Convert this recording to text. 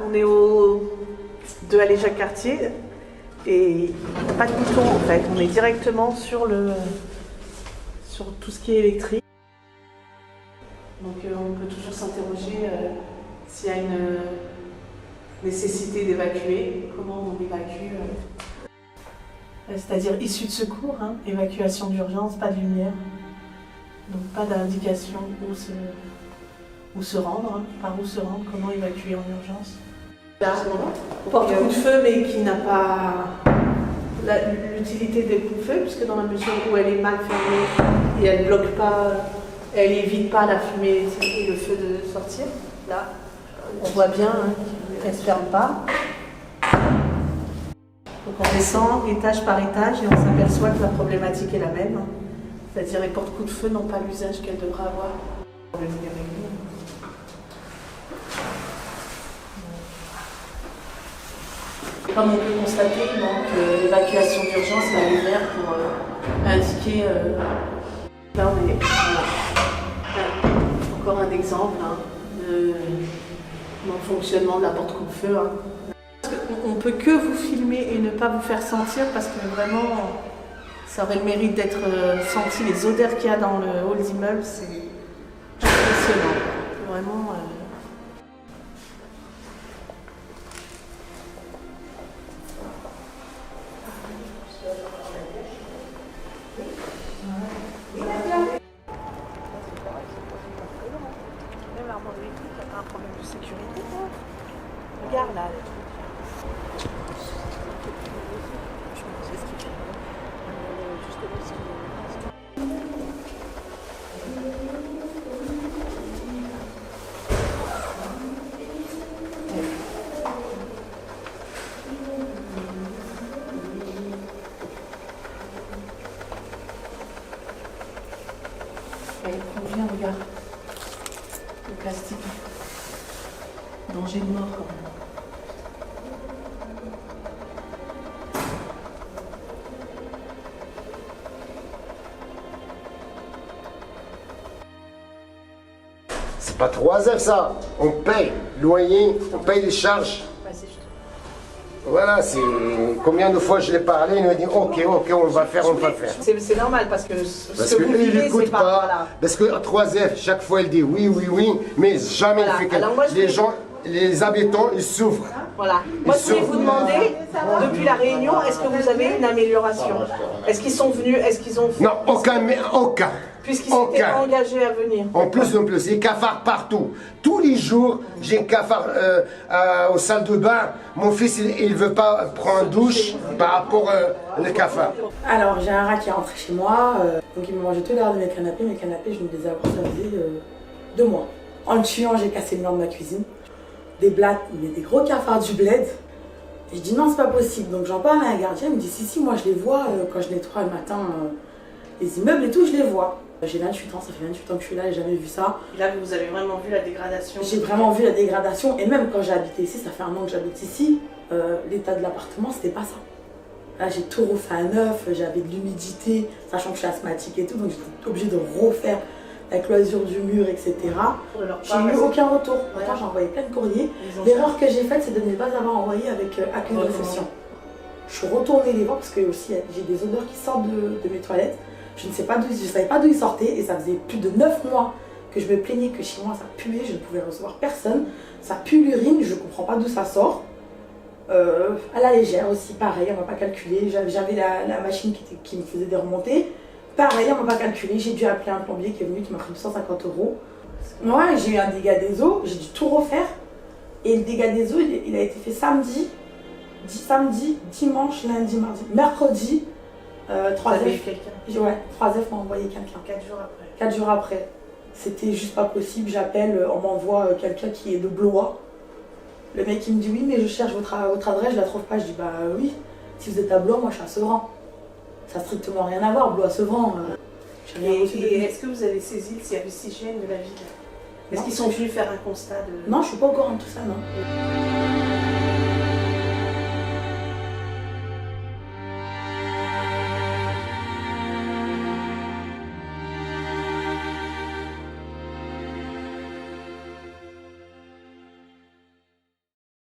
on est de Allée Jacques-Cartier et pas de bouton en fait. On est directement sur tout ce qui est électrique. Donc on peut toujours s'interroger s'il y a une nécessité d'évacuer, comment on évacue. C'est-à-dire issue de secours, hein, évacuation d'urgence, pas de lumière. Donc pas d'indication où se rendre, hein, par où se rendre, comment évacuer en urgence. Porte-coup de feu mais qui n'a pas l'utilité des coups de feu, puisque dans la mesure où elle est mal fermée et elle bloque pas, elle évite pas la fumée et le feu de sortir. Là, on voit bien qu'elle ne se ferme pas. Donc on descend étage par étage et on s'aperçoit que la problématique est la même. C'est-à-dire les porte-coups de feu n'ont pas l'usage qu'elles devraient avoir. Comme on peut constater, l'évacuation d'urgence est à l'hiver pour indiquer. Là, on est encore un exemple de fonctionnement de la porte-coup de feu. On ne peut que vous filmer et ne pas vous faire sentir parce que vraiment, ça aurait le mérite d'être senti. Les odeurs qu'il y a dans le hall d'immeuble, c'est impressionnant. Vraiment. Même l'armoire électrique, il n'y a pas un problème de sécurité. Regarde là. On vient, regarde. Le plastique. Danger de mort. C'est pas 3F ça. On paye loyer, on paye les charges. Voilà, c'est combien de fois je l'ai parlé, il m'a dit ok, on va faire. C'est normal parce que Parce que lui, il n'écoute pas. Voilà. Parce que 3F, chaque fois, il dit oui, mais jamais il fait quelque chose. Les gens, les habitants, ils souffrent. Voilà. Moi, je voulais vous demander, depuis la réunion, est-ce que vous avez une amélioration? Est-ce qu'ils sont venus? Est-ce qu'ils ont fait? Non, aucun. Puisqu'ils s'étaient engagés à venir. En plus, il y a cafards partout. Tous les jours, j'ai un cafard aux salles de bain. Mon fils, il ne veut pas prendre une douche par rapport au cafard. Alors, j'ai un rat qui est rentré chez moi. Donc, il me mangeait tout l'heure de mes canapés. Mes canapés, je me les ai apportés 2 mois. En le tuant, j'ai cassé le mur de ma cuisine. Des blattes, mais des gros cafards du bled. Et je dis non, c'est pas possible. Donc, j'en parle à un gardien. Il me dit si, moi, je les vois quand je nettoie le matin les immeubles et tout, je les vois. J'ai 28 ans, ça fait 28 ans que je suis là, j'ai jamais vu ça. Et là, vous avez vraiment vu la dégradation? J'ai vraiment vu la dégradation, et même quand j'ai habité ici, ça fait 1 an que j'habite ici, l'état de l'appartement, c'était pas ça. Là, j'ai tout refait à neuf, j'avais de l'humidité, sachant que je suis asthmatique et tout, donc j'étais obligée de refaire la cloisure du mur, etc. J'ai eu aucun retour. Pourtant, j'ai envoyé plein de courriers. L'erreur que j'ai faite, c'est de ne pas avoir envoyé avec accusé de réception. Je suis retournée les voir parce que aussi j'ai des odeurs qui sortent de mes toilettes. Je ne savais pas d'où ils sortaient et ça faisait plus de 9 mois que je me plaignais que chez moi ça puait, je ne pouvais recevoir personne. Ça pue l'urine, je ne comprends pas d'où ça sort. À la légère aussi, pareil, on ne m'a pas calculé. J'avais la machine qui me faisait des remontées. Pareil, on ne m'a pas calculé. J'ai dû appeler un plombier qui est venu, qui m'a pris 250 €. Ouais, j'ai eu un dégât des eaux, j'ai dû tout refaire. Et le dégât des eaux, il a été fait samedi, dimanche, lundi, mardi, mercredi. 3F. Ouais, 3F m'a envoyé quelqu'un. 4 jours après. 4 jours après. C'était juste pas possible. J'appelle, on m'envoie quelqu'un qui est de Blois. Le mec il me dit oui, mais je cherche votre adresse, je la trouve pas. Je dis bah oui, si vous êtes à Blois, moi je suis à Sevran. Ça n'a strictement rien à voir, Blois-Sevran. Et est-ce que vous avez saisi le service hygiène de la ville? Est-ce qu'ils sont venus faire un constat de... Non, je suis pas au courant de tout ça, non.